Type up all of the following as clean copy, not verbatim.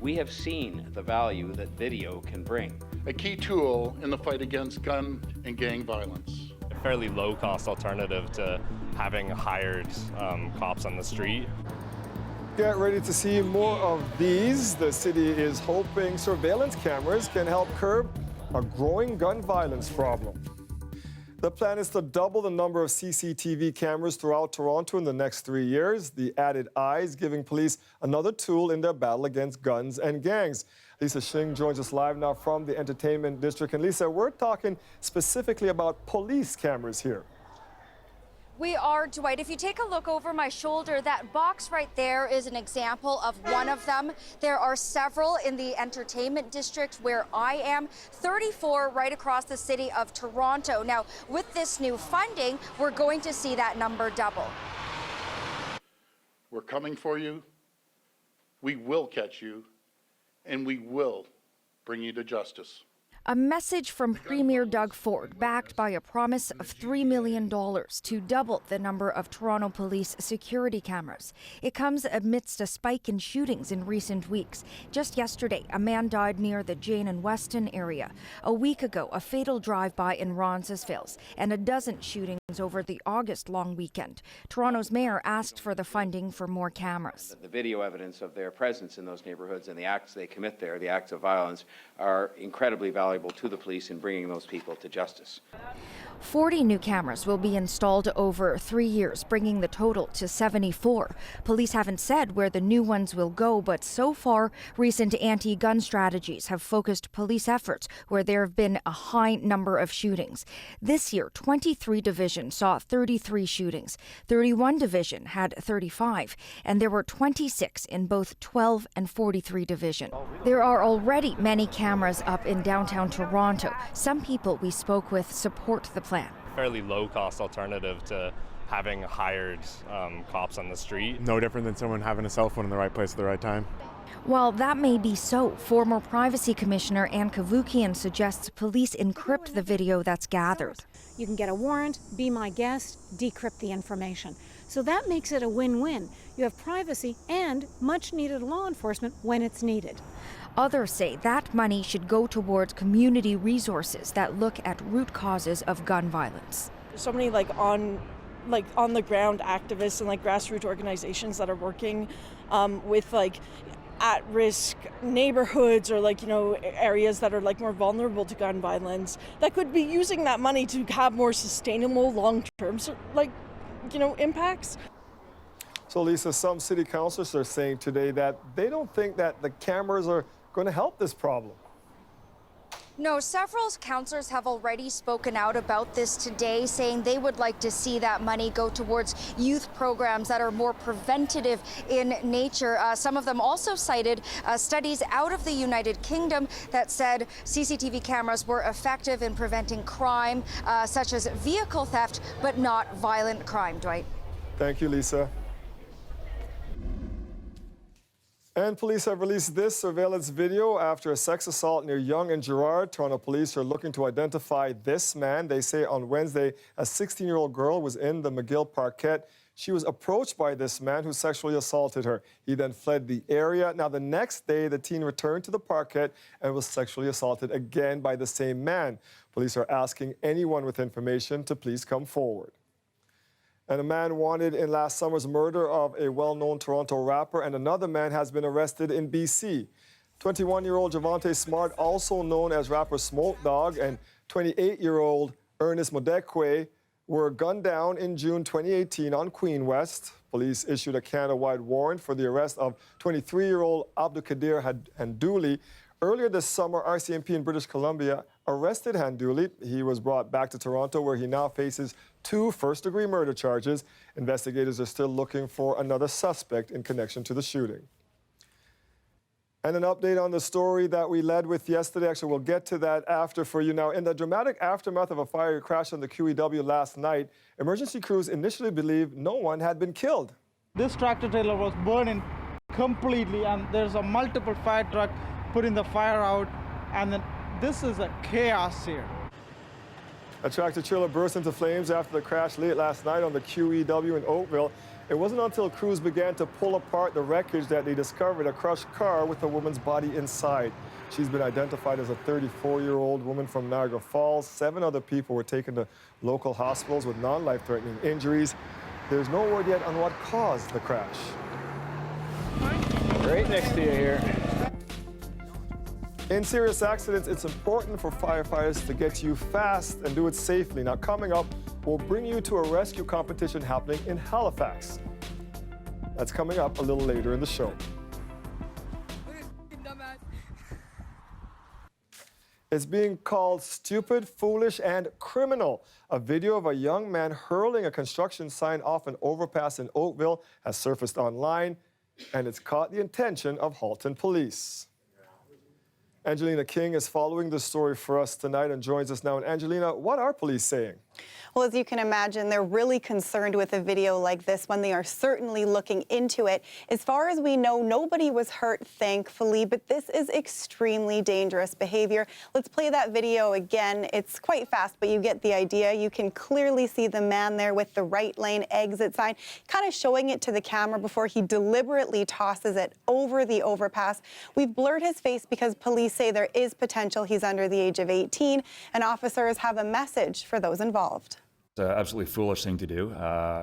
We have seen the value that video can bring. A key tool in the fight against gun and gang violence. A fairly low-cost alternative to having hired cops on the street. Get ready to see more of these. The city is hoping surveillance cameras can help curb a growing gun violence problem. The plan is to double the number of CCTV cameras throughout Toronto in the next 3 years. The added eyes giving police another tool in their battle against guns and gangs. Lisa Shing joins us live now from the Entertainment District. And Lisa, we're talking specifically about police cameras here. We are, Dwight. If you take a look over my shoulder, that box right there is an example of one of them. There are several in the Entertainment District where I am, 34 right across the city of Toronto. Now, with this new funding, we're going to see that number double. We're coming for you. We will catch you, and we will bring you to justice. A message from Premier Doug Ford, backed by a promise of $3 million to double the number of Toronto Police security cameras. It comes amidst a spike in shootings in recent weeks. Just yesterday, a man died near the Jane and Weston area. A week ago, a fatal drive-by in Roncesvalles, and a dozen shootings over the August long weekend. Toronto's mayor asked for the funding for more cameras. The video evidence of their presence in those neighborhoods and the acts they commit there, the acts of violence, are incredibly valuable to the police in bringing those people to justice. 40 new cameras will be installed over 3 years, bringing the total to 74. Police haven't said where the new ones will go, but so far, recent anti-gun strategies have focused police efforts where there have been a high number of shootings. This year, 23 divisions saw 33 shootings, 31 division had 35, and there were 26 in both 12 and 43 division. There are already many cameras up in downtown Toronto. Some people we spoke with support the plan. Fairly low-cost alternative to having hired cops on the street. No different than someone having a cell phone in the right place at the right time. While that may be so, former Privacy Commissioner Ann Kavukian suggests police encrypt the video that's gathered. You can get a warrant, be my guest, decrypt the information. So that makes it a win-win. You have privacy and much-needed law enforcement when it's needed. Others say that money should go towards community resources that look at root causes of gun violence. There's so many on the ground activists and grassroots organizations that are working with at-risk neighborhoods or areas that are more vulnerable to gun violence that could be using that money to have more sustainable long-term impacts. So Lisa, some city councilors are saying today that they don't think that the cameras are going to help this problem. No, several councillors have already spoken out about this today, saying they would like to see that money go towards youth programs that are more preventative in nature. Some of them also cited studies out of the United Kingdom that said CCTV cameras were effective in preventing crime, such as vehicle theft, but not violent crime. Dwight. Thank you, Lisa. And police have released this surveillance video after a sex assault near Yonge and Gerrard. Toronto police are looking to identify this man. They say on Wednesday, a 16-year-old girl was in the McGill Parkette. She was approached by this man who sexually assaulted her. He then fled the area. Now, the next day, the teen returned to the Parkette and was sexually assaulted again by the same man. Police are asking anyone with information to please come forward. And a man wanted in last summer's murder of a well-known Toronto rapper, and another man has been arrested in BC. 21-year-old Javante Smart, also known as rapper Smoke Dog, and 28-year-old Ernest Modekwe were gunned down in June 2018 on Queen West. Police issued a Canada-wide warrant for the arrest of 23-year-old Abdulkadir Handouli. Earlier this summer, RCMP in British Columbia arrested Handouli. He was brought back to Toronto, where he now faces 2 first-degree murder charges. Investigators are still looking for another suspect in connection to the shooting. And an update on the story that we led with yesterday. Actually, we'll get to that after for you now. In the dramatic aftermath of a fire crash on the QEW last night, emergency crews initially believed no one had been killed. This tractor trailer was burning completely, and there's a multiple fire truck putting the fire out, and then this is a chaos here. A tractor trailer burst into flames after the crash late last night on the QEW in Oakville. It wasn't until crews began to pull apart the wreckage that they discovered a crushed car with a woman's body inside. She's been identified as a 34-year-old woman from Niagara Falls. 7 other people were taken to local hospitals with non-life-threatening injuries. There's no word yet on what caused the crash. Right next to you here. In serious accidents, it's important for firefighters to get you fast and do it safely. Now, coming up, we'll bring you to a rescue competition happening in Halifax. That's coming up a little later in the show. It's being called stupid, foolish, and criminal. A video of a young man hurling a construction sign off an overpass in Oakville has surfaced online, and it's caught the attention of Halton police. Angelina King is following the story for us tonight and joins us now. And Angelina, what are police saying? Well, as you can imagine, they're really concerned with a video like this one. They are certainly looking into it. As far as we know, nobody was hurt, thankfully, but this is extremely dangerous behavior. Let's play that video again. It's quite fast, but you get the idea. You can clearly see the man there with the right lane exit sign, kind of showing it to the camera before he deliberately tosses it over the overpass. We've blurred his face because police say there is potential he's under the age of 18, and officers have a message for those involved. It's an absolutely foolish thing to do.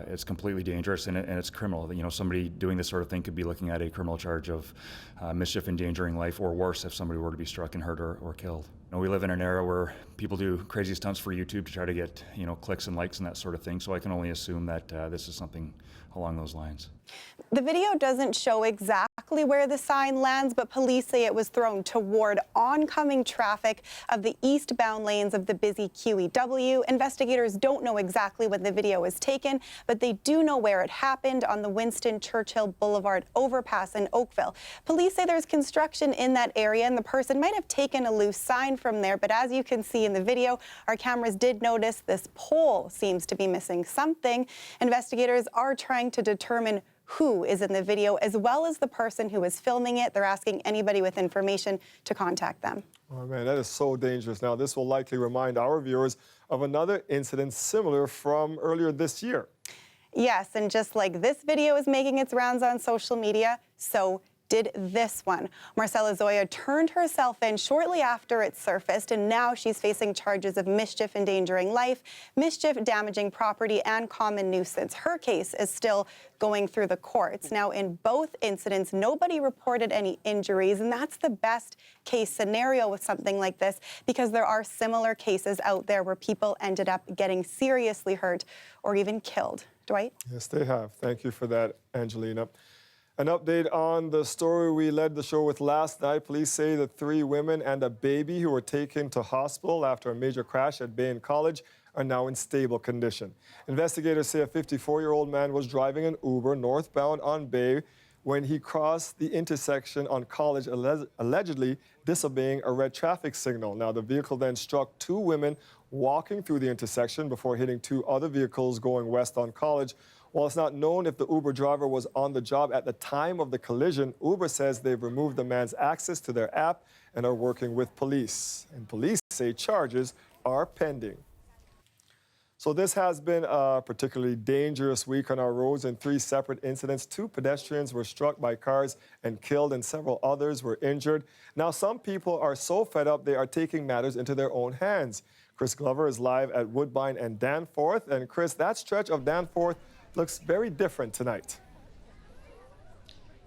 It's completely dangerous and it's criminal. You know, somebody doing this sort of thing could be looking at a criminal charge of mischief, endangering life, or worse if somebody were to be struck and hurt or killed. You know, we live in an era where people do crazy stunts for YouTube to try to get, you know, clicks and likes and that sort of thing. So I can only assume that this is something along those lines. The video doesn't show exactly where the sign lands, but police say it was thrown toward oncoming traffic of the eastbound lanes of the busy QEW. Investigators don't know exactly when the video was taken, but they do know where it happened, on the Winston Churchill Boulevard overpass in Oakville. Police say there's construction in that area and the person might have taken a loose sign from there, but as you can see in the video, our cameras did notice this pole seems to be missing something. Investigators are trying to determine who is in the video, as well as the person who is filming it. They're asking anybody with information to contact them. Oh man, that is so dangerous. Now, this will likely remind our viewers of another incident similar from earlier this year. Yes, and just like this video is making its rounds on social media, so did this one. Marcella Zoya turned herself in shortly after it surfaced, and now she's facing charges of mischief, endangering life, mischief, damaging property, and common nuisance. Her case is still going through the courts. Now, in both incidents, nobody reported any injuries, and that's the best case scenario with something like this, because there are similar cases out there where people ended up getting seriously hurt or even killed. Dwight? Yes, they have. Thank you for that, Angelina. An update on the story we led the show with last night. Police say the 3 women and a baby who were taken to hospital after a major crash at Bain College are now in stable condition. Investigators say a 54-year-old man was driving an Uber northbound on Bay when he crossed the intersection on College, allegedly disobeying a red traffic signal. Now, the vehicle then struck 2 women walking through the intersection before hitting 2 other vehicles going west on College. While it's not known if the Uber driver was on the job at the time of the collision, Uber says they've removed the man's access to their app and are working with police. And police say charges are pending. So this has been a particularly dangerous week on our roads. In 3 separate incidents, 2 pedestrians were struck by cars and killed, and several others were injured. Now, some people are so fed up they are taking matters into their own hands. Chris Glover is live at Woodbine and Danforth. And Chris, that stretch of Danforth looks very different tonight.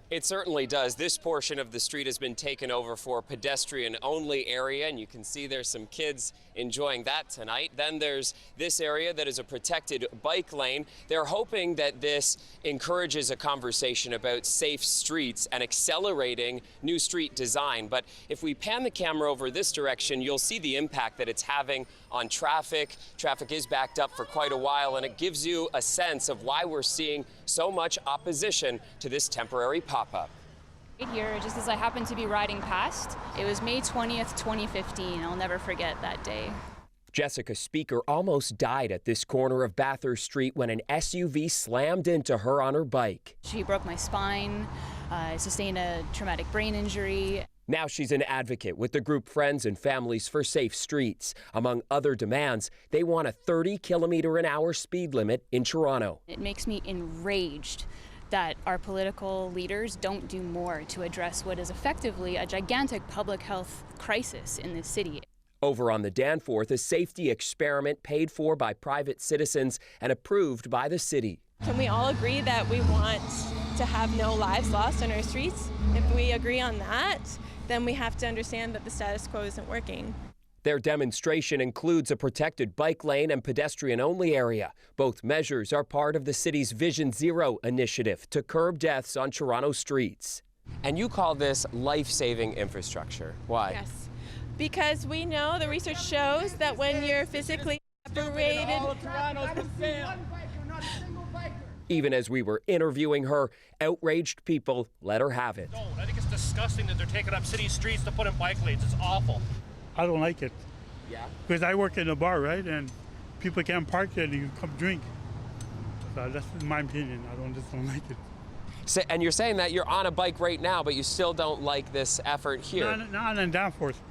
It certainly does. This portion of the street has been taken over for a pedestrian-only area, and you can see there's some kids enjoying that tonight. Then there's this area that is a protected bike lane. They're hoping that this encourages a conversation about safe streets and accelerating new street design. But if we pan the camera over this direction, you'll see the impact that it's having on traffic. Traffic is backed up for quite a while, and it gives you a sense of why we're seeing so much opposition to this temporary pop-up. Here, just as I happened to be riding past, it was May 20th, 2015. I'll never forget that day. Jessica Speaker almost died at this corner of Bathurst Street when an SUV slammed into her on her bike. She broke my spine, sustained a traumatic brain injury. Now she's an advocate with the group Friends and Families for Safe Streets. Among other demands, they want a 30-kilometer-an-hour speed limit in Toronto. It makes me enraged that our political leaders don't do more to address what is effectively a gigantic public health crisis in this city. Over on the Danforth, a safety experiment paid for by private citizens and approved by the city. Can we all agree that we want to have no lives lost on our streets? If we agree on that, then we have to understand that the status quo isn't working. Their demonstration includes a protected bike lane and pedestrian-only area. Both measures are part of the city's Vision Zero initiative to curb deaths on Toronto streets. And you call this life-saving infrastructure. Why? Yes, because we know the research shows that when you're physically separated... Even as we were interviewing her, outraged people let her have it. I think it's disgusting that they're taking up city streets to put in bike lanes. It's awful. I don't like it. Yeah? Because I work in a bar, right? And people can't park there and you come drink. So that's my opinion. I just don't like it. So, and you're saying that you're on a bike right now, but you still don't like this effort here. Not on Danforth.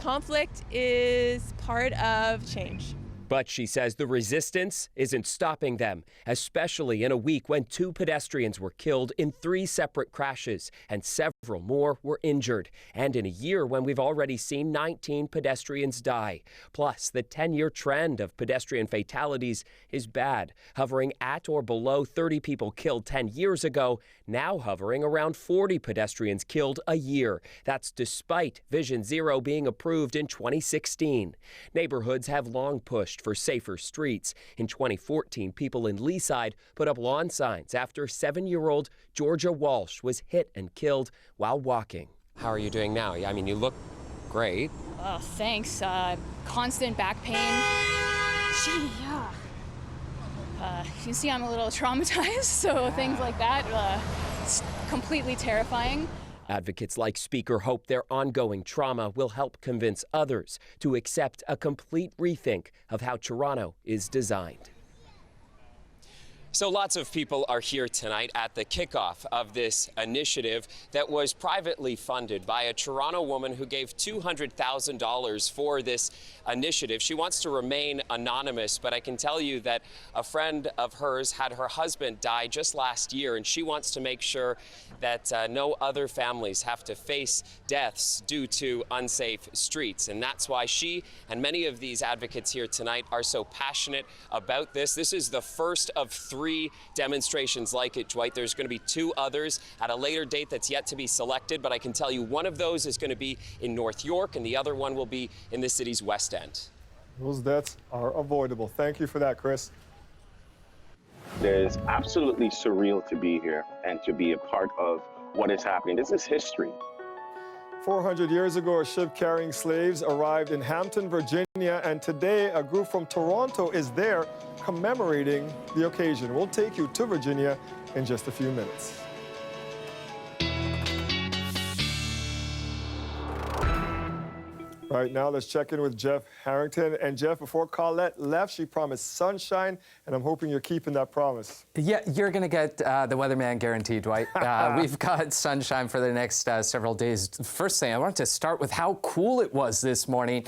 Conflict is part of change. But she says the resistance isn't stopping them, especially in a week when 2 pedestrians were killed in 3 separate crashes and several more were injured, and in a year when we've already seen 19 pedestrians die. Plus, the 10-year trend of pedestrian fatalities is bad, hovering at or below 30 people killed 10 years ago, now hovering around 40 pedestrians killed a year. That's despite Vision Zero being approved in 2016. Neighborhoods have long pushed for safer streets. In 2014, people in Leaside put up lawn signs after 7-year-old Georgia Walsh was hit and killed while walking. How are you doing now? I mean, you look great. Oh, thanks. Constant back pain. Gee, yeah. You can see I'm a little traumatized, so things like that, it's completely terrifying. Advocates like Speaker hope their ongoing trauma will help convince others to accept a complete rethink of how Toronto is designed. So lots of people are here tonight at the kickoff of this initiative that was privately funded by a Toronto woman who gave $200,000 for this initiative. She wants to remain anonymous, but I can tell you that a friend of hers had her husband die just last year, and she wants to make sure that no other families have to face deaths due to unsafe streets. And that's why she and many of these advocates here tonight are so passionate about this. This is the first of 3 demonstrations like it, Dwight. There's going to be 2 others at a later date that's yet to be selected, but I can tell you one of those is going to be in North York and the other one will be in the city's West End. Those deaths are avoidable. Thank you for that, Chris. It is absolutely surreal to be here and to be a part of what is happening. This is history. 400 years ago, a ship carrying slaves arrived in Hampton, Virginia, and today a group from Toronto is there commemorating the occasion. We'll take you to Virginia in just a few minutes. Right now, let's check in with Jeff Harrington. And Jeff, before Colette left, she promised sunshine, and I'm hoping you're keeping that promise. Yeah, you're going to get the weatherman guarantee, Dwight. We've got sunshine for the next several days. First thing, I wanted to start with how cool it was this morning.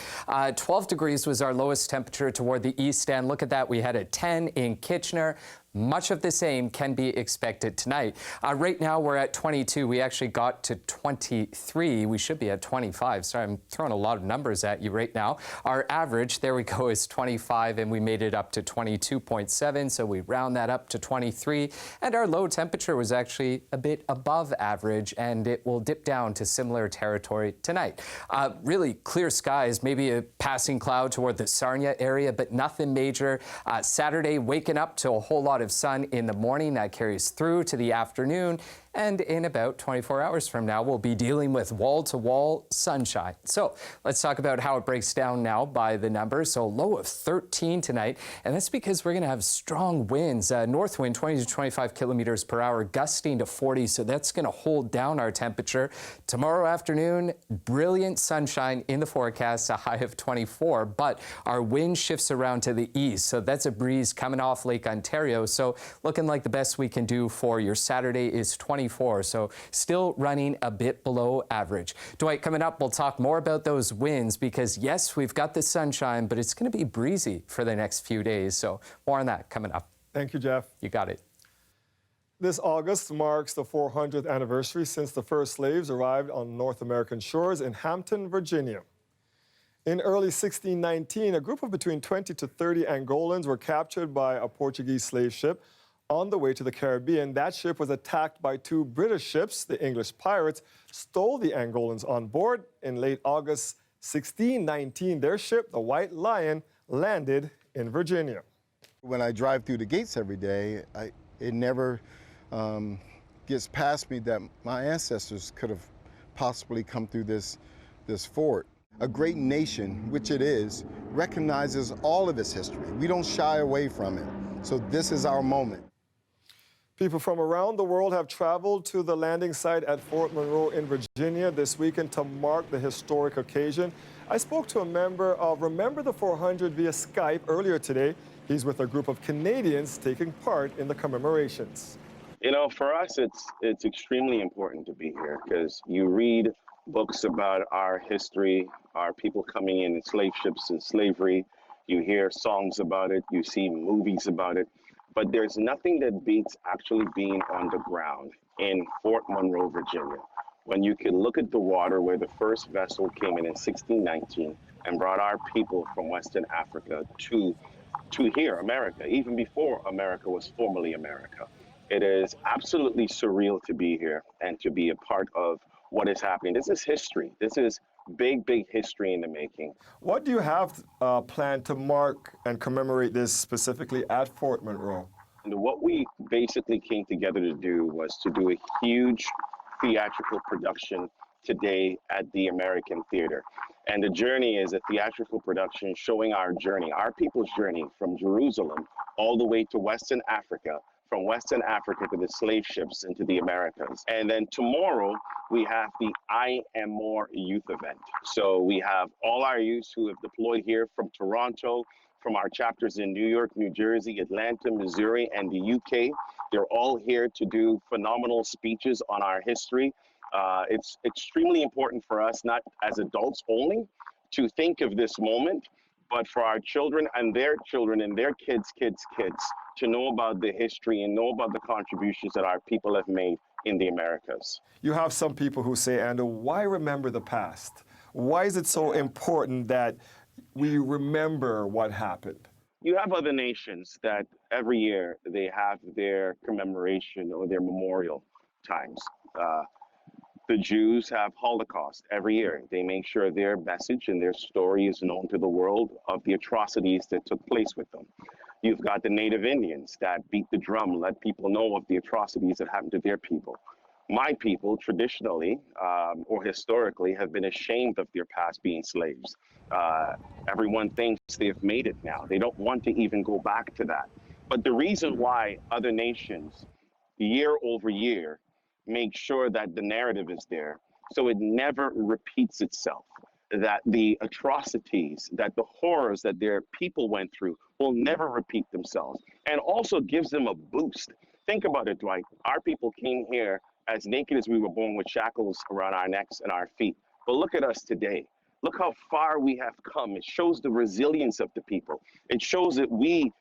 12 degrees was our lowest temperature toward the east end. Look at that. We had a 10 in Kitchener. Much of the same can be expected tonight. Right now, we're at 22. We actually got to 23. We should be at 25. Sorry, I'm throwing a lot of numbers at you right now. Our average, there we go, is 25, and we made it up to 22.7, so we round that up to 23. And our low temperature was actually a bit above average, and it will dip down to similar territory tonight. Really clear skies, maybe a passing cloud toward the Sarnia area, but nothing major. Saturday, waking up to a whole lot of sun in the morning. That carries through to the afternoon. And in about 24 hours from now, we'll be dealing with wall-to-wall sunshine. So let's talk about how it breaks down now by the numbers. So low of 13 tonight, and that's because we're going to have strong winds. North wind 20 to 25 kilometers per hour, gusting to 40, so that's going to hold down our temperature. Tomorrow afternoon, brilliant sunshine in the forecast, a high of 24, but our wind shifts around to the east, so that's a breeze coming off Lake Ontario. So looking like the best we can do for your Saturday is 20 24, so still running a bit below average. Dwight, coming up, we'll talk more about those winds because, yes, we've got the sunshine, but it's going to be breezy for the next few days. So more on that coming up. Thank you, Jeff. You got it. This August marks the 400th anniversary since the first slaves arrived on North American shores in Hampton, Virginia. In early 1619, a group of between 20 to 30 Angolans were captured by a Portuguese slave ship on the way to the Caribbean. That ship was attacked by two British ships. The English pirates stole the Angolans on board. In late August 1619, their ship, the White Lion, landed in Virginia. When I drive through the gates every day, it never gets past me that my ancestors could have possibly come through this fort. A great nation, which it is, recognizes all of its history. We don't shy away from it. So this is our moment. People from around the world have traveled to the landing site at Fort Monroe in Virginia this weekend to mark the historic occasion. I spoke to a member of Remember the 400 via Skype earlier today. He's with a group of Canadians taking part in the commemorations. You know, for us, it's extremely important to be here because you read books about our history, our people coming in slave ships and slavery. You hear songs about it, you see movies about it, but there's nothing that beats actually being on the ground in Fort Monroe, Virginia, when you can look at the water where the first vessel came in 1619 and brought our people from Western Africa to here, America, even before America was formally America. It is absolutely surreal to be here and to be a part of what is happening. This is history. This is big, big history in the making. What do you have planned to mark and commemorate this specifically at Fort Monroe? And what we basically came together to do was to do a huge theatrical production today at the American Theater. And the journey is a theatrical production showing our journey, our people's journey from Jerusalem all the way to Western Africa, from Western Africa to the slave ships into the Americas. And then tomorrow, we have the I Am More youth event. So we have all our youths who have deployed here from Toronto, from our chapters in New York, New Jersey, Atlanta, Missouri, and the UK. They're all here to do phenomenal speeches on our history. It's extremely important for us, not as adults only, to think of this moment, but for our children and their kids' to know about the history and know about the contributions that our people have made in the Americas. You have some people who say, Andrew, why remember the past? Why is it so important that we remember what happened? You have other nations that every year they have their commemoration or their memorial times. The Jews have Holocaust every year. They make sure their message and their story is known to the world of the atrocities that took place with them. You've got the Native Indians that beat the drum, let people know of the atrocities that happened to their people. My people traditionally or historically have been ashamed of their past being slaves. Everyone thinks they've made it now. They don't want to even go back to that. But the reason why other nations, year over year, make sure that the narrative is there so it never repeats itself, that the atrocities, that the horrors that their people went through will never repeat themselves, and also gives them a boost. Think about it, Dwight. Our people came here as naked as we were born with shackles around our necks and our feet. But look at us today. Look how far we have come. It shows the resilience of the people. It shows that we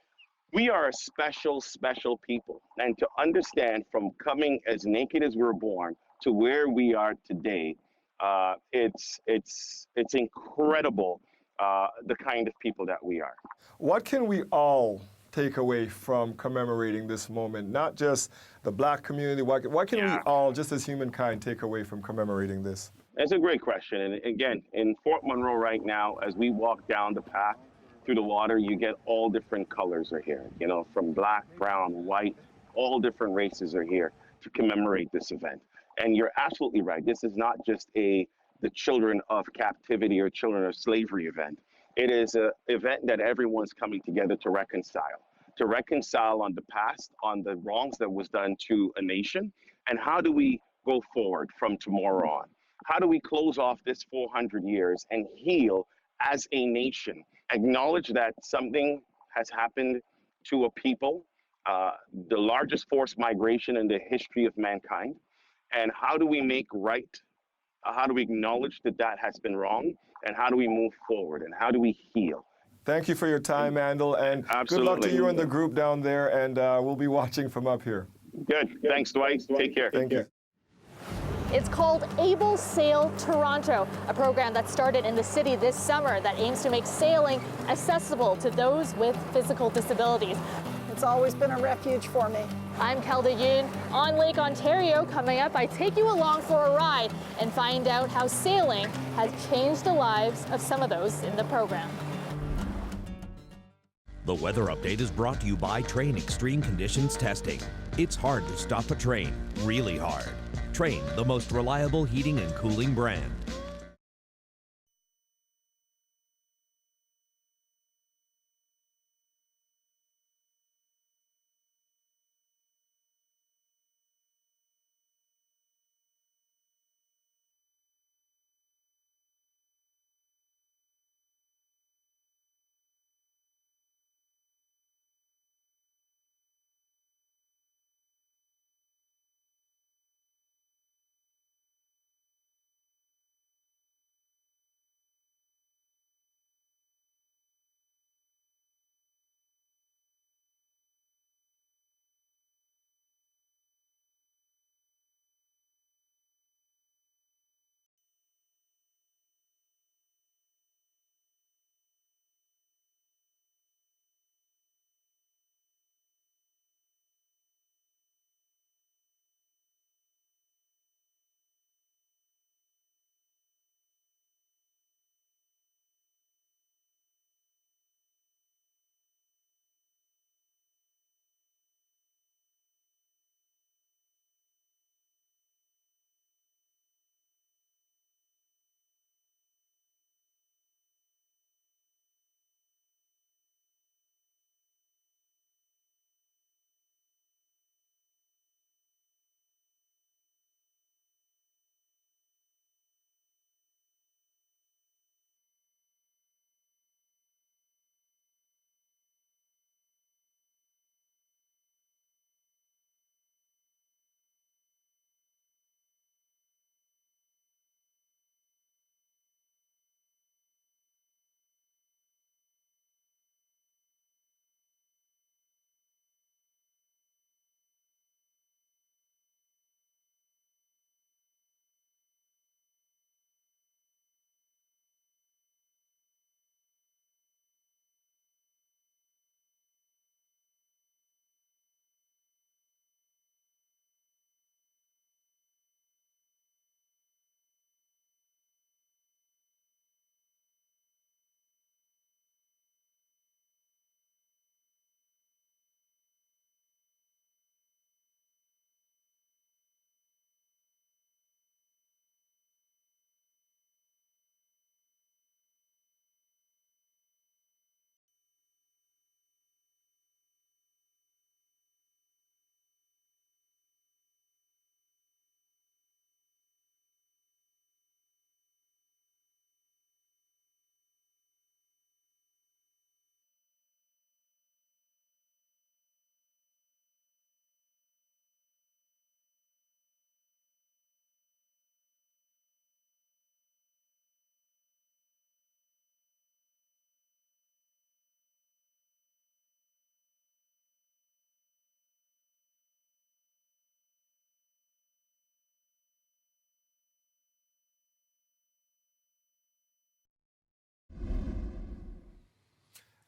are a special, special people. And to understand from coming as naked as we were born to where we are today, it's incredible the kind of people that we are. What can we all take away from commemorating this moment? Not just the Black community. What can we all, just as humankind, take away from commemorating this? That's a great question. And again, in Fort Monroe right now, as we walk down the path through the water, you get all different colors are here, you know, from black, brown, white, all different races are here to commemorate this event. And you're absolutely right. This is not just the children of captivity or children of slavery event. It is an event that everyone's coming together to reconcile on the past, on the wrongs that was done to a nation, and how do we go forward from tomorrow on? How do we close off this 400 years and heal as a nation? Acknowledge that something has happened to a people, the largest forced migration in the history of mankind, And how do we make right? How do we acknowledge that that has been wrong? And how do we move forward? And how do we heal? Thank you for your time, Andal, and good luck to you and the group down there, and we'll be watching from up here. Good. Thanks, Dwight. Take care. Thank you. It's called Able Sail Toronto, a program that started in the city this summer that aims to make sailing accessible to those with physical disabilities. It's always been a refuge for me. I'm Kelda Yoon. On Lake Ontario, coming up, I take you along for a ride and find out how sailing has changed the lives of some of those in the program. The weather update is brought to you by Train Extreme Conditions Testing. It's hard to stop a train, really hard. Train, the most reliable heating and cooling brand.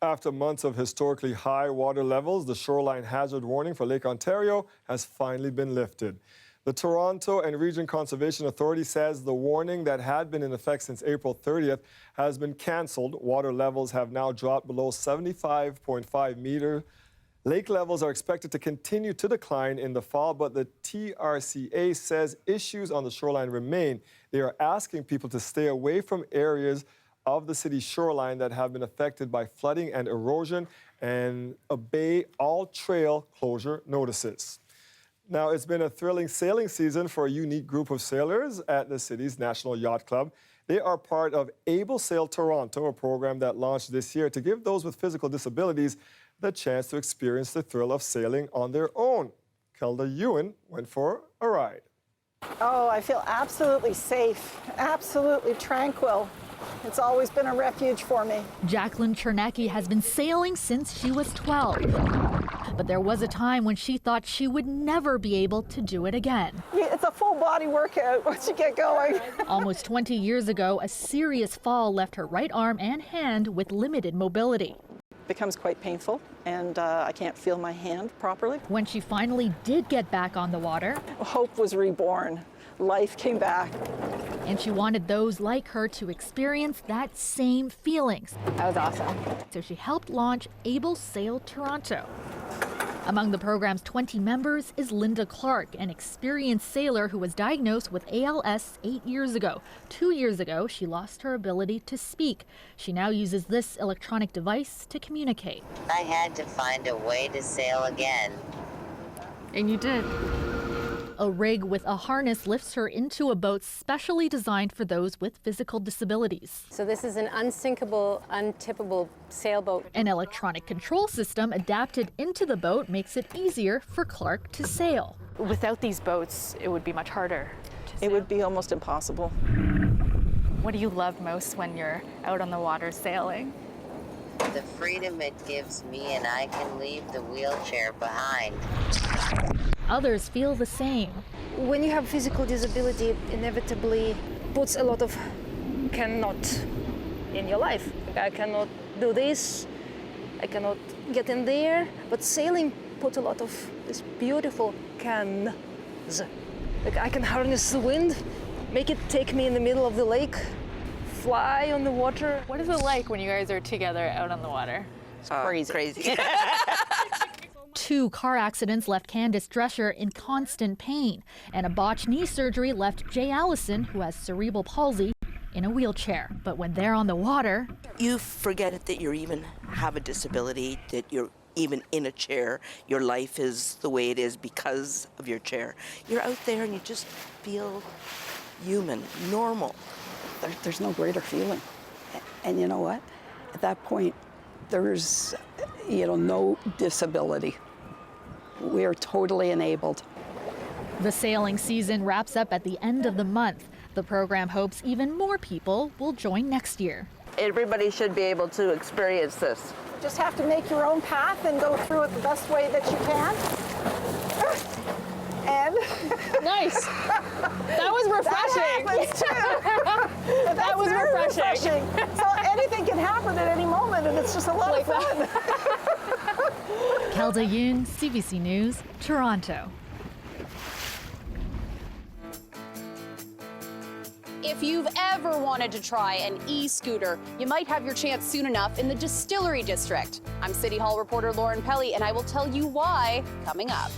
After months of historically high water levels, the shoreline hazard warning for Lake Ontario has finally been lifted. The Toronto and Region Conservation Authority says the warning that had been in effect since April 30th has been canceled. Water levels have now dropped below 75.5 meters. Lake levels are expected to continue to decline in the fall, but the TRCA says issues on the shoreline remain. They are asking people to stay away from areas of the city's shoreline that have been affected by flooding and erosion and obey all trail closure notices. Now, it's been a thrilling sailing season for a unique group of sailors at the city's National Yacht Club. They are part of Able Sail Toronto, a program that launched this year to give those with physical disabilities the chance to experience the thrill of sailing on their own. Kelda Ewan went for a ride. Oh, I feel absolutely safe, absolutely tranquil. It's always been a refuge for me. Jacqueline Chernecki has been sailing since she was 12. But there was a time when she thought she would never be able to do it again. It's a full body workout once you get going. Almost 20 years ago, a serious fall left her right arm and hand with limited mobility. It becomes quite painful, and I can't feel my hand properly. When she finally did get back on the water, hope was reborn. Life came back. And she wanted those like her to experience that same feelings. That was awesome. So she helped launch Able Sail Toronto. Among the program's 20 members is Linda Clark, an experienced sailor who was diagnosed with ALS 8 years ago. 2 years ago, she lost her ability to speak. She now uses this electronic device to communicate. I had to find a way to sail again. And you did. A rig with a harness lifts her into a boat specially designed for those with physical disabilities. So this is an unsinkable, untippable sailboat. An electronic control system adapted into the boat makes it easier for Clark to sail. Without these boats, it would be much harder. It would be almost impossible. What do you love most when you're out on the water sailing? The freedom it gives me, and I can leave the wheelchair behind. Others feel the same. When you have physical disability, it inevitably puts a lot of cannot in your life. I cannot do this, I cannot get in there, but sailing put a lot of this beautiful cans. Like I can harness the wind, make it take me in the middle of the lake, fly on the water. What is it like when you guys are together out on the water? It's crazy. 2 car accidents left Candace Drescher in constant pain, and a botched knee surgery left Jay Allison, who has cerebral palsy, in a wheelchair. But when they're on the water, you forget that you even have a disability, that you're even in a chair. Your life is the way it is because of your chair. You're out there and you just feel human, normal. There's no greater feeling. And you know what? At that point, there's, no disability. We're totally enabled. the sailing season wraps up at the end of the month. The program hopes even more people will join next year. Everybody should be able to experience this. Just have to make your own path and go through it the best way that you can. And nice. That was refreshing. That happens too. That was very refreshing. So anything can happen at any moment, and it's just a lot of fun. Kelda Yoon, CBC News, Toronto. If you've ever wanted to try an e-scooter, you might have your chance soon enough in the Distillery District. I'm City Hall reporter Lauren Pelly, and I will tell you why coming up.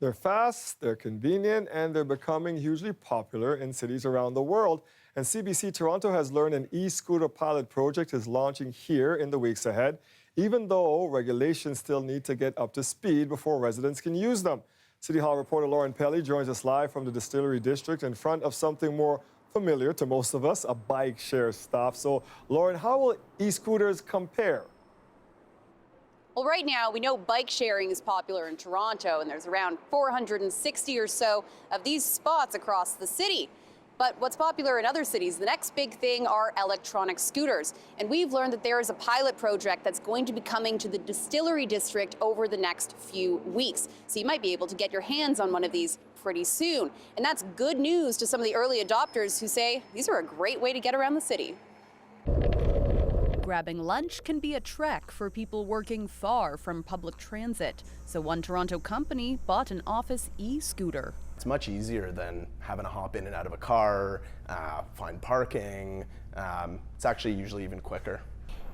They're fast, they're convenient, and they're becoming hugely popular in cities around the world. And CBC Toronto has learned an e-scooter pilot project is launching here in the weeks ahead, even though regulations still need to get up to speed before residents can use them. City Hall reporter Lauren Pelly joins us live from the Distillery District in front of something more familiar to most of us, a bike share stop. So, Lauren, how will e-scooters compare? Well, right now, we know bike sharing is popular in Toronto, and there's around 460 or so of these spots across the city. But what's popular in other cities, the next big thing are electronic scooters. And we've learned that there is a pilot project that's going to be coming to the Distillery District over the next few weeks. So you might be able to get your hands on one of these pretty soon. And that's good news to some of the early adopters who say these are a great way to get around the city. Grabbing lunch can be a trek for people working far from public transit. So one Toronto company bought an office e-scooter. It's much easier than having to hop in and out of a car, find parking. It's actually usually even quicker.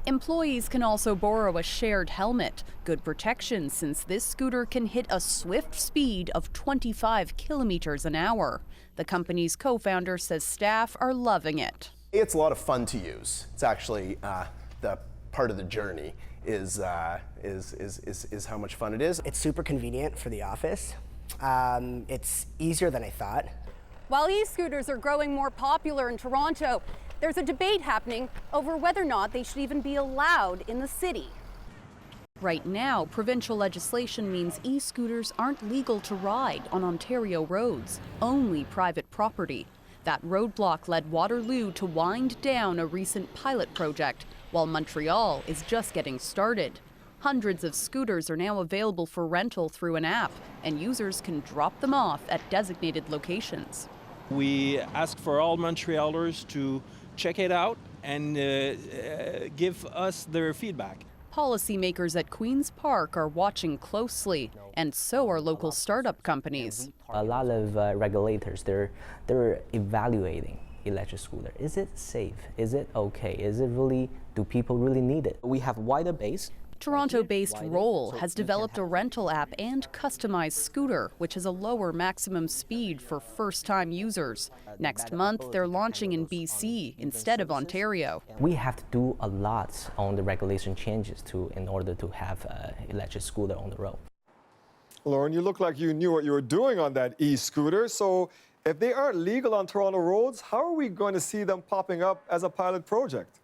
Employees can also borrow a shared helmet. Good protection since this scooter can hit a swift speed of 25 kilometers an hour. The company's co-founder says staff are loving it. It's a lot of fun to use. It's actually the part of the journey is how much fun it is. It's super convenient for the office. It's easier than I thought. While e-scooters are growing more popular in Toronto, there's a debate happening over whether or not they should even be allowed in the city. Right now, provincial legislation means e-scooters aren't legal to ride on Ontario roads, only private property. That roadblock led Waterloo to wind down a recent pilot project, while Montreal is just getting started. Hundreds of scooters are now available for rental through an app, and users can drop them off at designated locations. We ask for all Montrealers to check it out and give us their feedback. Policymakers at Queen's Park are watching closely, and so are local startup companies. A lot of regulators, they're evaluating electric scooter. Is it safe? Is it okay? Is it really, do people really need it? We have wider base. Toronto-based Roll has developed a rental app and customized scooter, which has a lower maximum speed for first-time users. Next month, they're launching in BC instead of Ontario. We have to do a lot on the regulation changes in order to have an electric scooter on the road. Lauren, you look like you knew what you were doing on that e-scooter. So if they aren't legal on Toronto roads, how are we going to see them popping up as a pilot project?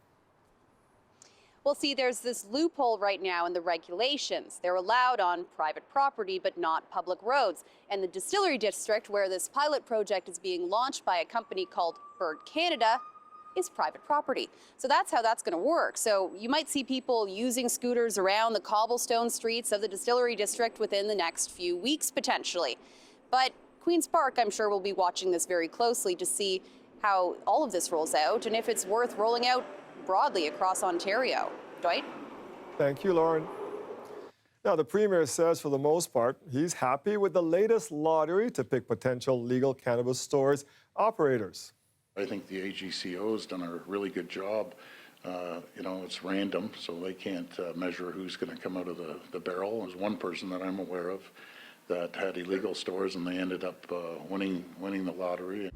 Well, see, there's this loophole right now in the regulations. They're allowed on private property, but not public roads. And the Distillery District, where this pilot project is being launched by a company called Bird Canada, is private property. So that's how that's going to work. So you might see people using scooters around the cobblestone streets of the Distillery District within the next few weeks, potentially. But Queen's Park, I'm sure, will be watching this very closely to see how all of this rolls out and if it's worth rolling out broadly across Ontario. Dwight? Thank you, Lauren. Now, the Premier says for the most part, he's happy with the latest lottery to pick potential legal cannabis stores operators. I think the AGCO has done a really good job. You know, it's random, so they can't measure who's going to come out of the barrel. There's one person that I'm aware of that had illegal stores, and they ended up winning the lottery.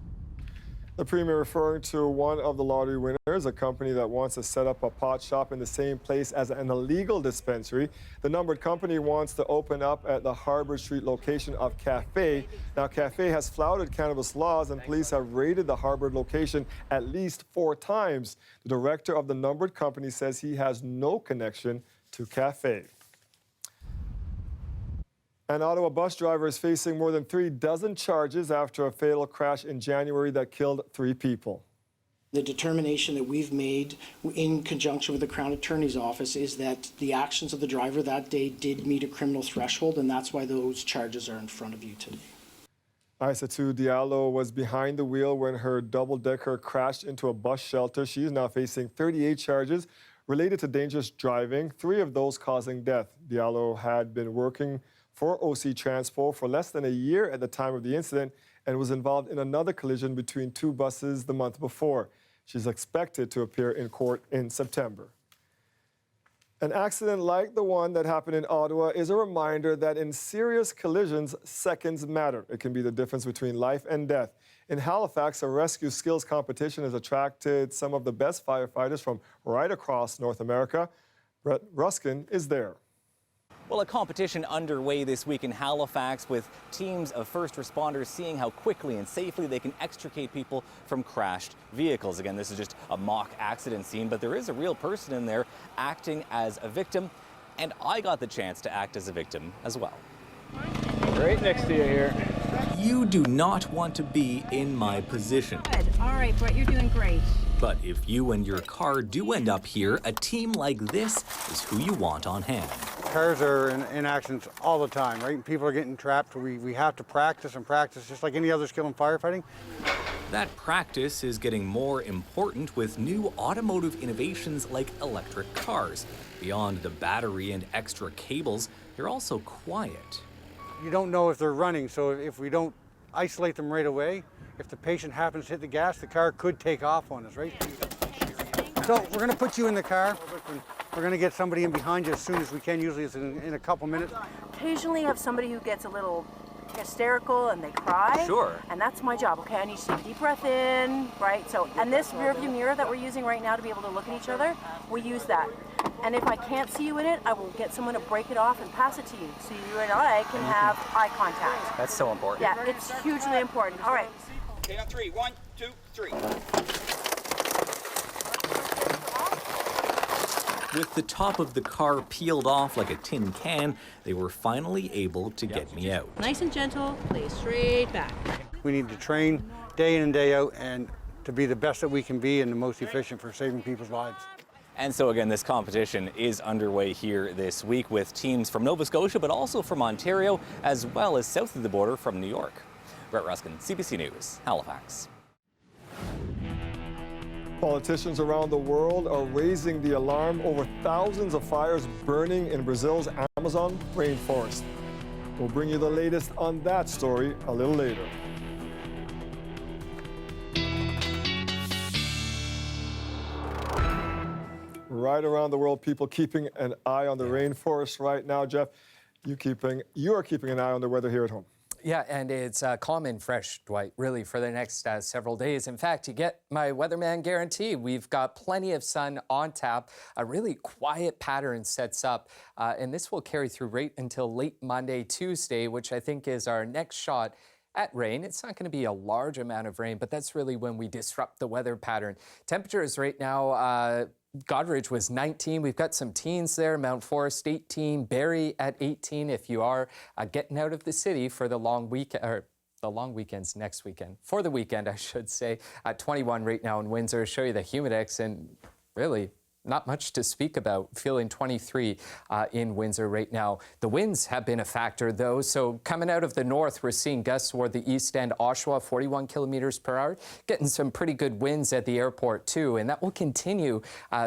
The Premier referring to one of the lottery winners, a company that wants to set up a pot shop in the same place as an illegal dispensary. The numbered company wants to open up at the Harbour Street location of Cafe. Now, Cafe has flouted cannabis laws, and police have raided the Harbour location at least 4 times. The director of the numbered company says he has no connection to Cafe. An Ottawa bus driver is facing more than 36 charges after a fatal crash in January that killed 3 people. The determination that we've made in conjunction with the Crown Attorney's Office is that the actions of the driver that day did meet a criminal threshold, and that's why those charges are in front of you today. Aissatou Diallo was behind the wheel when her double-decker crashed into a bus shelter. She is now facing 38 charges related to dangerous driving, 3 of those causing death. Diallo had been working for OC Transpo for less than a year at the time of the incident and was involved in another collision between 2 buses the month before. She's expected to appear in court in September. An accident like the one that happened in Ottawa is a reminder that in serious collisions, seconds matter. It can be the difference between life and death. In Halifax, a rescue skills competition has attracted some of the best firefighters from right across North America. Brett Ruskin is there. Well, a competition underway this week in Halifax with teams of first responders seeing how quickly and safely they can extricate people from crashed vehicles. Again, this is just a mock accident scene, but there is a real person in there acting as a victim, and I got the chance to act as a victim as well. Right next to you here. You do not want to be in my position. Good. All right, Brett, you're doing great. But if you and your car do end up here, a team like this is who you want on hand. Cars are in accidents all the time, right? People are getting trapped. We have to practice and practice just like any other skill in firefighting. That practice is getting more important with new automotive innovations like electric cars. Beyond the battery and extra cables, they're also quiet. You don't know if they're running, so if we don't isolate them right away, if the patient happens to hit the gas, the car could take off on us, right? So we're going to put you in the car. We're going to get somebody in behind you as soon as we can, usually it's in a couple minutes. Occasionally have somebody who gets a little hysterical and they cry. Sure. And that's my job. Okay, I need to take a deep breath in, right? So, and this rear view mirror that we're using right now to be able to look at each other, we use that. And if I can't see you in it, I will get someone to break it off and pass it to you so you and I can have eye contact. That's so important. Yeah, it's hugely important. All right. Okay, on 3. 1, 2, 3. With the top of the car peeled off like a tin can, they were finally able to get me out. Nice and gentle, lay straight back. We need to train day in and day out and to be the best that we can be and the most efficient for saving people's lives. And so again, this competition is underway here this week with teams from Nova Scotia, but also from Ontario, as well as south of the border from New York. Brett Ruskin, CBC News, Halifax. Politicians around the world are raising the alarm over thousands of fires burning in Brazil's Amazon rainforest. We'll bring you the latest on that story a little later. Right around the world, people keeping an eye on the rainforest right now. Jeff, you are keeping an eye on the weather here at home. Yeah, and it's calm and fresh, Dwight, really, for the next several days. In fact, you get my weatherman guarantee. We've got plenty of sun on tap. A really quiet pattern sets up, and this will carry through right until late Monday, Tuesday, which I think is our next shot at rain. It's not going to be a large amount of rain, but that's really when we disrupt the weather pattern. Temperatures right now, Goderich was 19. We've got some teens there. Mount Forest 18. Barrie at 18 if you are getting out of the city for the long weekend, or the long weekends next weekend. For the weekend, I should say. At 21 right now in Windsor. Show you the humidex, and really not much to speak about. Feeling 23 in Windsor right now. The winds have been a factor, though. So coming out of the north, we're seeing gusts toward the east end, Oshawa, 41 kilometers per hour. Getting some pretty good winds at the airport, too. And that will continue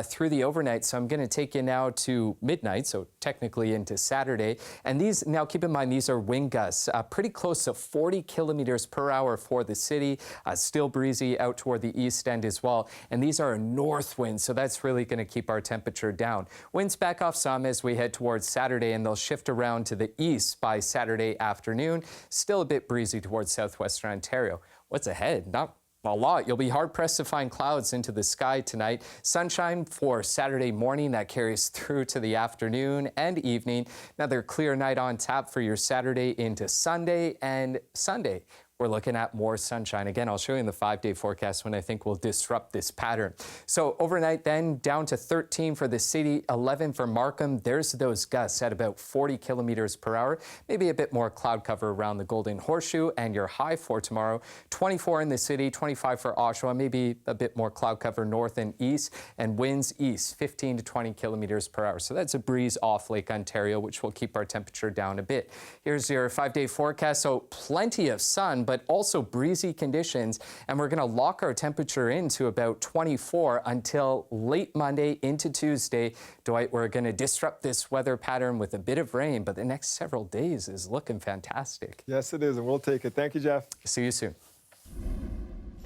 through the overnight. So I'm going to take you now to midnight, so technically into Saturday. And these, now keep in mind, these are wind gusts, pretty close to 40 kilometers per hour for the city. Still breezy out toward the east end as well. And these are north winds, so that's really going to keep our temperature down. Winds back off some as we head towards Saturday, and they'll shift around to the east by Saturday afternoon. Still a bit breezy towards southwestern Ontario. What's ahead? Not a lot. You'll be hard-pressed to find clouds into the sky tonight. Sunshine for Saturday morning. That carries through to the afternoon and evening. Another clear night on tap for your Saturday into Sunday, and Sunday we're looking at more sunshine. Again, I'll show you in the 5-day forecast when I think we'll disrupt this pattern. So overnight then, down to 13 for the city, 11 for Markham. There's those gusts at about 40 kilometers per hour. Maybe a bit more cloud cover around the Golden Horseshoe, and your high for tomorrow, 24 in the city, 25 for Oshawa, maybe a bit more cloud cover north and east, and winds east, 15 to 20 kilometers per hour. So that's a breeze off Lake Ontario, which will keep our temperature down a bit. Here's your 5-day forecast. So plenty of sun, but also breezy conditions, and we're going to lock our temperature into about 24 until late Monday into Tuesday. Dwight, we're going to disrupt this weather pattern with a bit of rain, but the next several days is looking fantastic. Yes, it is, and we'll take it. Thank you, Jeff. See you soon.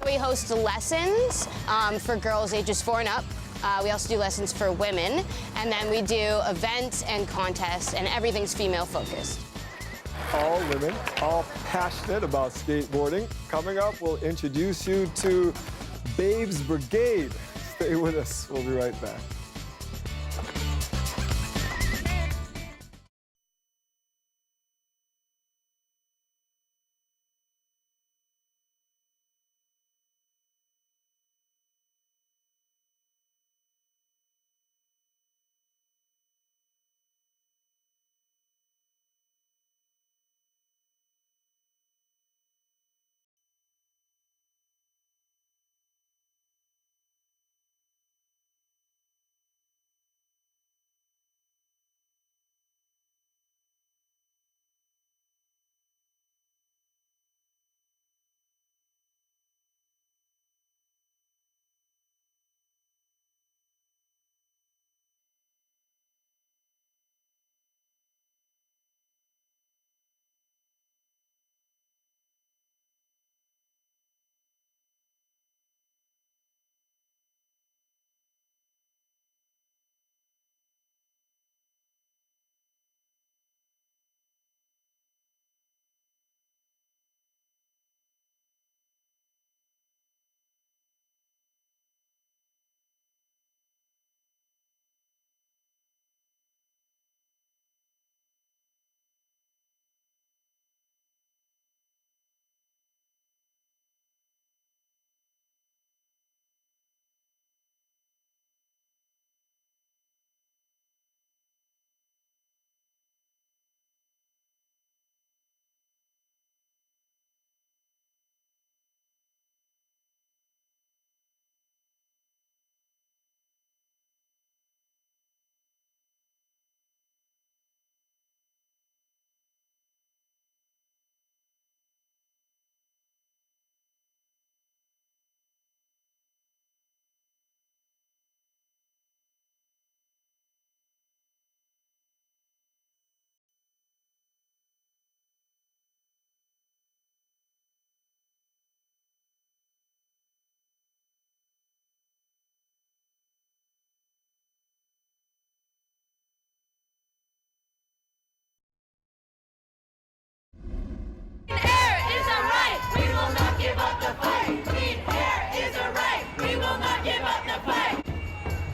We host lessons for girls ages 4 and up. We also do lessons for women, and then we do events and contests, and everything's female focused. All women, all passionate about skateboarding. Coming up, we'll introduce you to Babes Brigade. Stay with us. We'll be right back.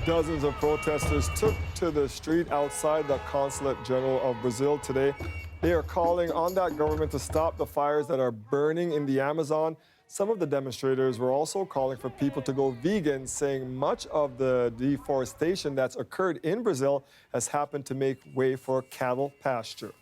Dozens of protesters took to the street outside the Consulate General of Brazil today. They are calling on that government to stop the fires that are burning in the Amazon. Some of the demonstrators were also calling for people to go vegan, saying much of the deforestation that's occurred in Brazil has happened to make way for cattle pasture.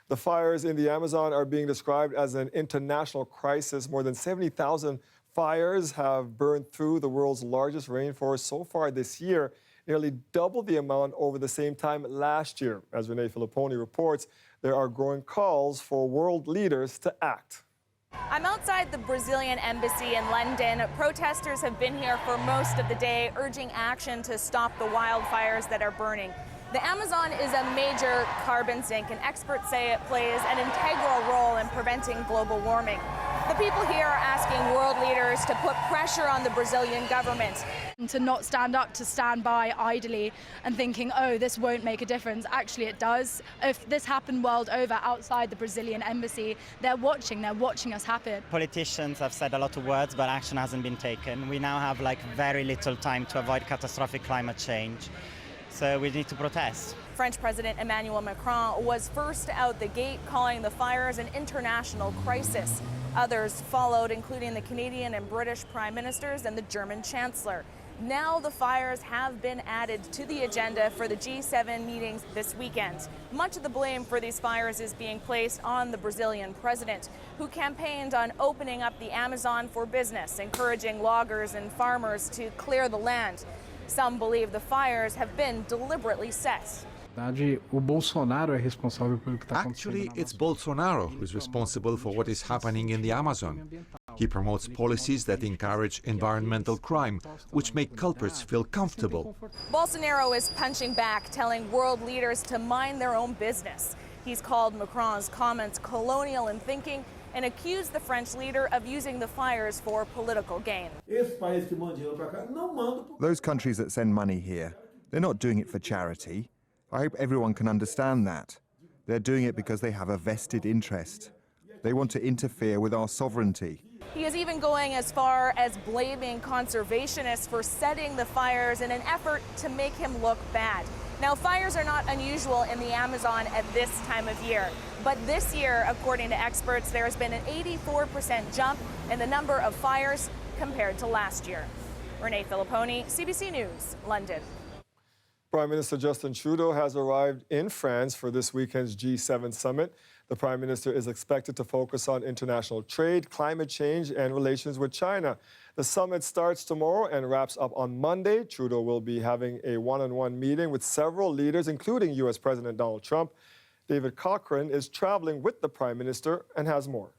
The fires in the Amazon are being described as an international crisis. More than 70,000 fires have burned through the world's largest rainforest so far this year, nearly double the amount over the same time last year. As Renee Filipponi reports, there are growing calls for world leaders to act. I'm outside the Brazilian embassy in London. Protesters have been here for most of the day, urging action to stop the wildfires that are burning. The Amazon is a major carbon sink, and experts say it plays an integral role in preventing global warming. The people here are asking world leaders to put pressure on the Brazilian government. To not stand up, to stand by idly and thinking, oh, this won't make a difference. Actually, it does. If this happened world over outside the Brazilian embassy, they're watching us happen. Politicians have said a lot of words, but action hasn't been taken. We now have very little time to avoid catastrophic climate change. So we need to protest. French President Emmanuel Macron was first out the gate, calling the fires an international crisis. Others followed, including the Canadian and British Prime Ministers and the German Chancellor. Now the fires have been added to the agenda for the G7 meetings this weekend. Much of the blame for these fires is being placed on the Brazilian president, who campaigned on opening up the Amazon for business, encouraging loggers and farmers to clear the land. Some believe the fires have been deliberately set. Actually, it's Bolsonaro who is responsible for what is happening in the Amazon. He promotes policies that encourage environmental crime, which make culprits feel comfortable. Bolsonaro is punching back, telling world leaders to mind their own business. He's called Macron's comments colonial in thinking and accused the French leader of using the fires for political gain. Those countries that send money here, they're not doing it for charity. I hope everyone can understand that. They're doing it because they have a vested interest. They want to interfere with our sovereignty. He is even going as far as blaming conservationists for setting the fires in an effort to make him look bad. Now, fires are not unusual in the Amazon at this time of year, but this year, according to experts, there has been an 84% jump in the number of fires compared to last year. Renee Filipponi, CBC News, London. Prime Minister Justin Trudeau has arrived in France for this weekend's G7 summit. The Prime Minister is expected to focus on international trade, climate change, and relations with China. The summit starts tomorrow and wraps up on Monday. Trudeau will be having a one-on-one meeting with several leaders, including U.S. President Donald Trump. David Cochrane is traveling with the Prime Minister and has more.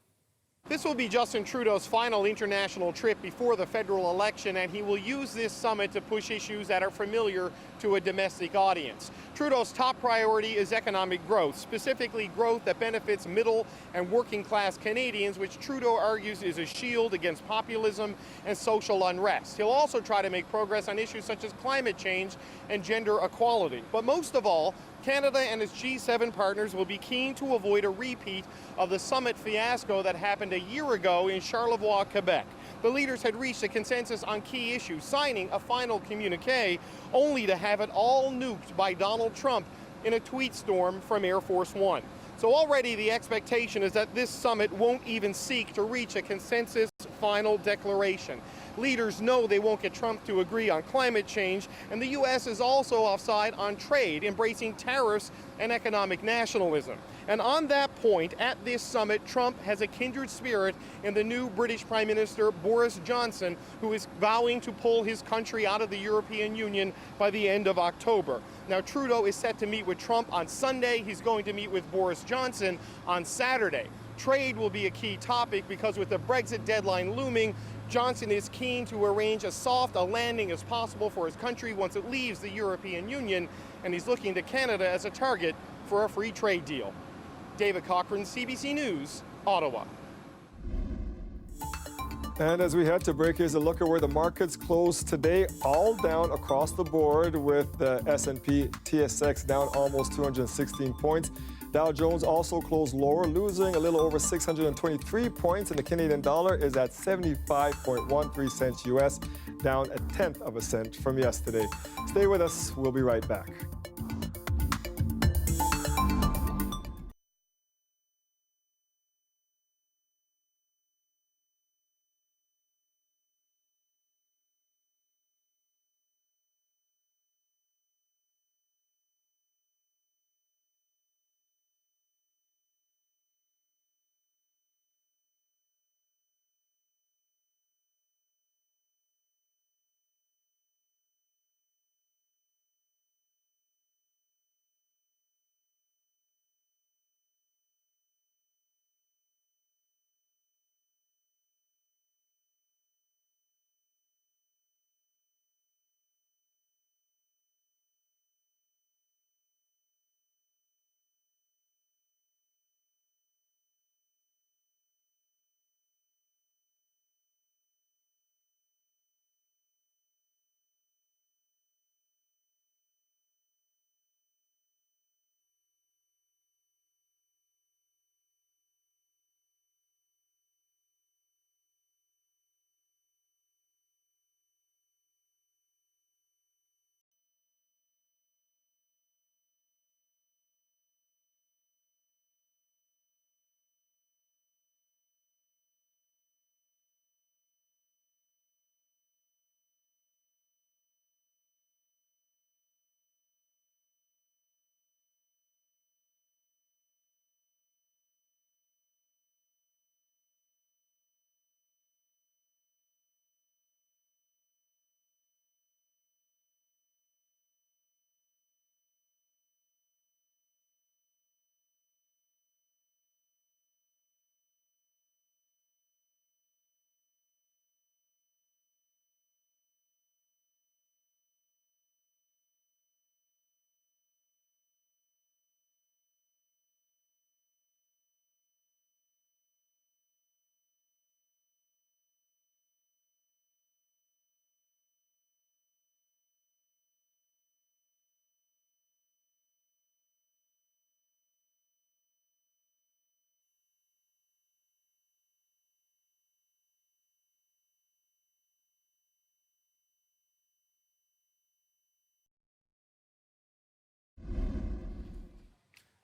This will be Justin Trudeau's final international trip before the federal election, and he will use this summit to push issues that are familiar to a domestic audience. Trudeau's top priority is economic growth, specifically growth that benefits middle and working class Canadians, which Trudeau argues is a shield against populism and social unrest. He'll also try to make progress on issues such as climate change and gender equality. But most of all, Canada and its G7 partners will be keen to avoid a repeat of the summit fiasco that happened a year ago in Charlevoix, Quebec. The leaders had reached a consensus on key issues, signing a final communique, only to have it all nuked by Donald Trump in a tweet storm from Air Force One. So already the expectation is that this summit won't even seek to reach a consensus final declaration. Leaders know they won't get Trump to agree on climate change, and the U.S. is also offside on trade, embracing tariffs and economic nationalism. And on that point, at this summit, Trump has a kindred spirit in the new British Prime Minister, Boris Johnson, who is vowing to pull his country out of the European Union by the end of October. Now, Trudeau is set to meet with Trump on Sunday. He's going to meet with Boris Johnson on Saturday. Trade will be a key topic because with the Brexit deadline looming, Johnson is keen to arrange as soft a landing as possible for his country once it leaves the European Union, and he's looking to Canada as a target for a free trade deal. David Cochrane, CBC News, Ottawa. And as we head to break, here's a look at where the markets closed today, all down across the board, with the S&P TSX down almost 216 points. Dow Jones also closed lower, losing a little over 623 points, and the Canadian dollar is at 75.13 cents US, down 1/10 of a cent from yesterday. Stay with us. We'll be right back.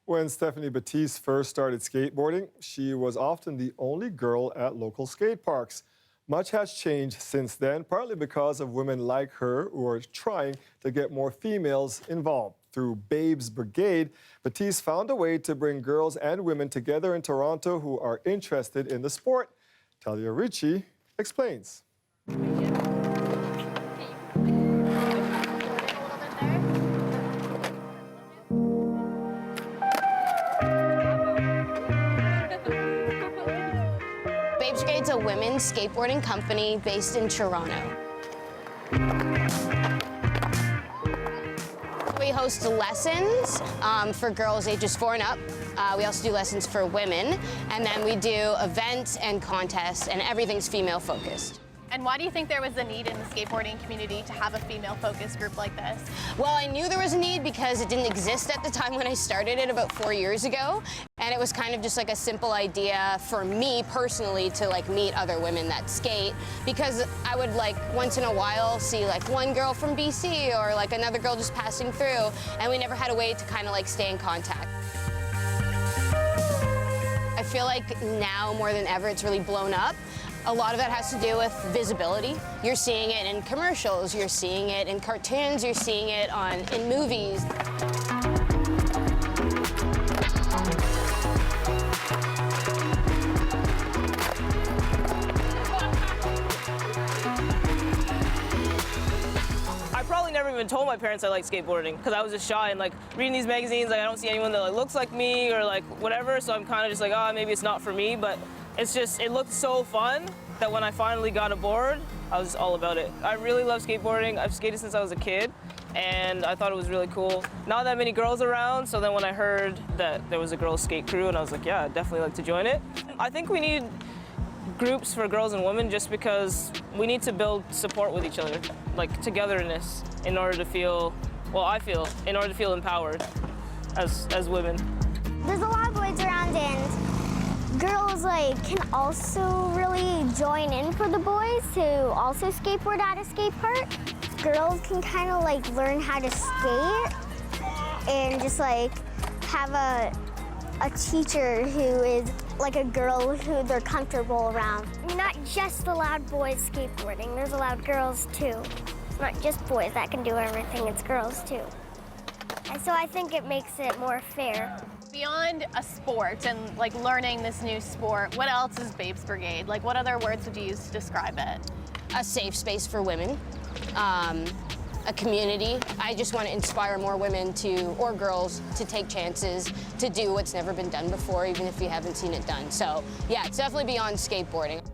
When Stephanie Batiste first started skateboarding, she was often the only girl at local skate parks. Much has changed since then, partly because of women like her who are trying to get more females involved. Through Babes Brigade, Batiste found a way to bring girls and women together in Toronto who are interested in the sport. Talia Ricci explains. Babes Brigade's a women's skateboarding company based in Toronto. We host lessons for girls ages 4 and up. We also do lessons for women, and then we do events and contests, and everything's female focused. And why do you think there was a need in the skateboarding community to have a female-focused group like this? Well, I knew there was a need because it didn't exist at the time when I started it about 4 years ago. And it was kind of just like a simple idea for me personally to like meet other women that skate, because I would like once in a while see like one girl from BC or like another girl just passing through, and we never had a way to kind of like stay in contact. I feel like now more than ever it's really blown up. A lot of that has to do with visibility. You're seeing it in commercials, you're seeing it in cartoons, you're seeing it in movies. I probably never even told my parents I like skateboarding because I was just shy and like reading these magazines, like I don't see anyone that like looks like me or like whatever, so I'm kind of just like, oh, maybe it's not for me, but it's just, it looked so fun that when I finally got aboard, I was all about it. I really love skateboarding. I've skated since I was a kid, and I thought it was really cool. Not that many girls around, so then when I heard that there was a girls' skate crew, and I was like, yeah, I'd definitely like to join it. I think we need groups for girls and women just because we need to build support with each other, like togetherness, in order to feel, well, I feel, in order to feel empowered as women. There's a lot of boys around, and girls like can also really join in for the boys who also skateboard at a skate park. Girls can kind of like learn how to skate and just like have a teacher who is like a girl who they're comfortable around. Not just allowed boys skateboarding, there's allowed girls too. It's not just boys that can do everything, it's girls too. And so I think it makes it more fair. Beyond a sport and like learning this new sport, what else is Babes Brigade? Like what other words would you use to describe it? A safe space for women, a community. I just want to inspire more women or girls to take chances, to do what's never been done before, even if you haven't seen it done. So yeah, it's definitely beyond skateboarding.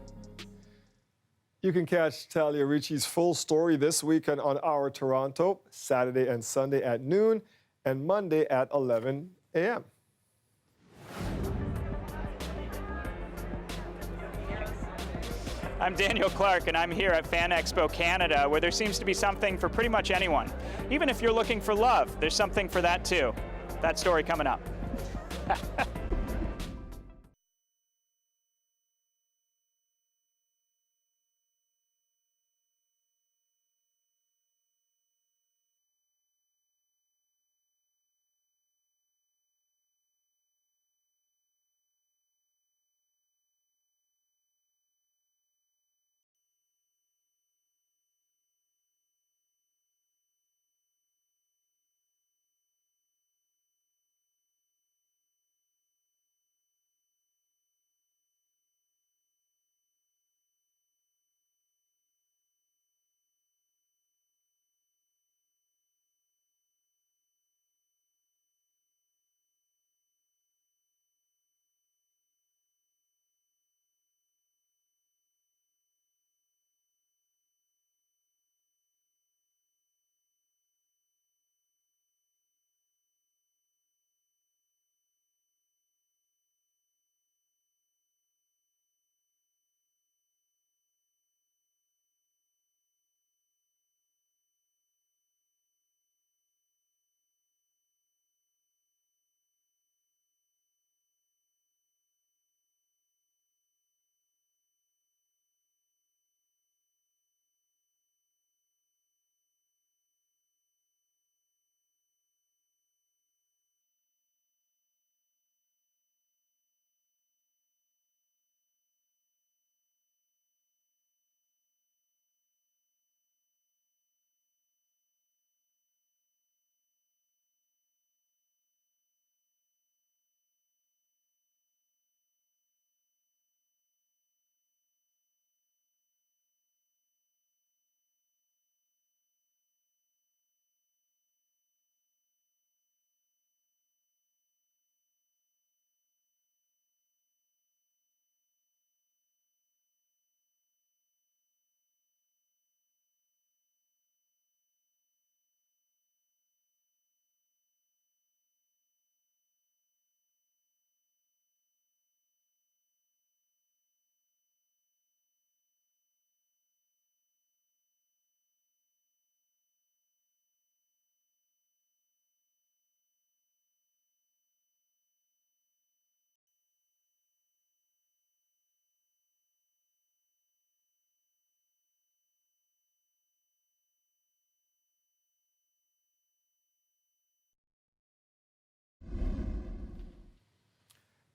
You can catch Talia Ricci's full story this weekend on Our Toronto, Saturday and Sunday at noon, and Monday at 11 a.m. I'm Daniel Clark, and I'm here at Fan Expo Canada, where there seems to be something for pretty much anyone. Even if you're looking for love, there's something for that too. That story coming up.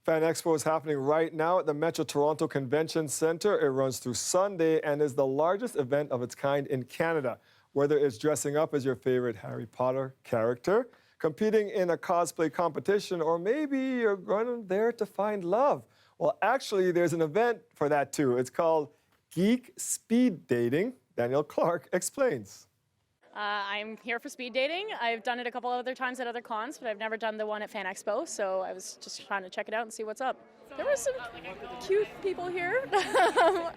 Fan Expo is happening right now at the Metro Toronto Convention Centre. It runs through Sunday and is the largest event of its kind in Canada. Whether it's dressing up as your favorite Harry Potter character, competing in a cosplay competition, or maybe you're going there to find love. Well, actually, there's an event for that too. It's called Geek Speed Dating. Danielle Clark explains. I'm here for speed dating. I've done it a couple other times at other cons, but I've never done the one at Fan Expo, so I was just trying to check it out and see what's up. There were some cute people here.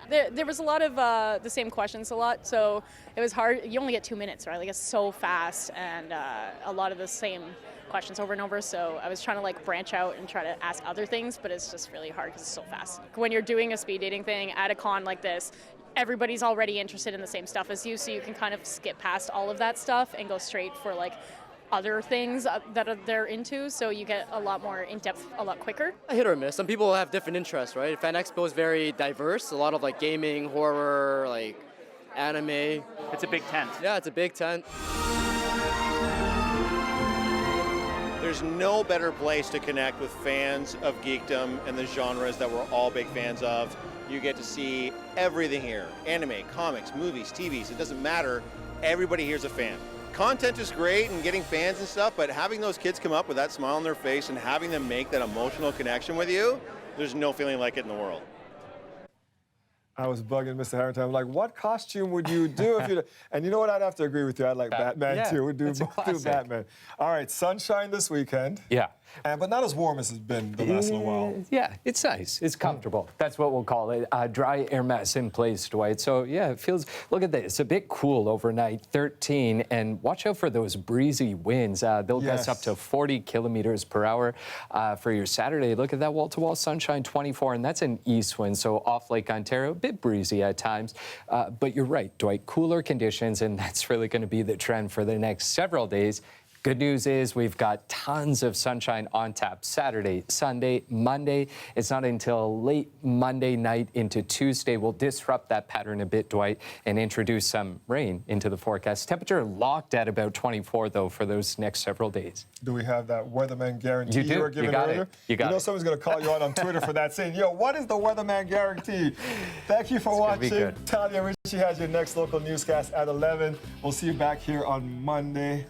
there was a lot of the same questions a lot, so it was hard. You only get 2 minutes, right? Like, it's so fast, and a lot of the same questions over and over, so I was trying to like branch out and try to ask other things, but it's just really hard because it's so fast. When you're doing a speed dating thing at a con like this, everybody's already interested in the same stuff as you, so you can kind of skip past all of that stuff and go straight for like other things that they're into, so you get a lot more in-depth a lot quicker. A hit or miss. Some people have different interests, right? Fan Expo is very diverse. A lot of like gaming, horror, like anime. It's a big tent. Yeah, it's a big tent. There's no better place to connect with fans of geekdom and the genres that we're all big fans of. You get to see everything here. Anime, comics, movies, TVs, it doesn't matter. Everybody here's a fan. Content is great and getting fans and stuff, but having those kids come up with that smile on their face and having them make that emotional connection with you, there's no feeling like it in the world. I was bugging Mr. Harrington. I'm like, what costume would you do if you... And you know what? I'd have to agree with you. I'd like Batman, too. We'd do Batman. All right, sunshine this weekend. Yeah. But not as warm as it's been the last little while. Yeah, it's nice. It's comfortable. That's what we'll call it. Dry air mass in place, Dwight. So, yeah, it feels... Look at this. It's a bit cool overnight, 13. And watch out for those breezy winds. They'll gust up to 40 kilometers per hour for your Saturday. Look at that wall-to-wall sunshine, 24. And that's an east wind, so off Lake Ontario, a bit breezy at times. But you're right, Dwight. Cooler conditions, and that's really going to be the trend for the next several days. Good news is we've got tons of sunshine on tap Saturday, Sunday, Monday. It's not until late Monday night into Tuesday we'll disrupt that pattern a bit, Dwight, and introduce some rain into the forecast. Temperature locked at about 24, though, for those next several days. Do we have that weatherman guarantee you were giving earlier? You got it. Someone's going to call you out on Twitter for that, saying, yo, what is the weatherman guarantee? Thank you for watching. Talia Ritchie has your next local newscast at 11. We'll see you back here on Monday.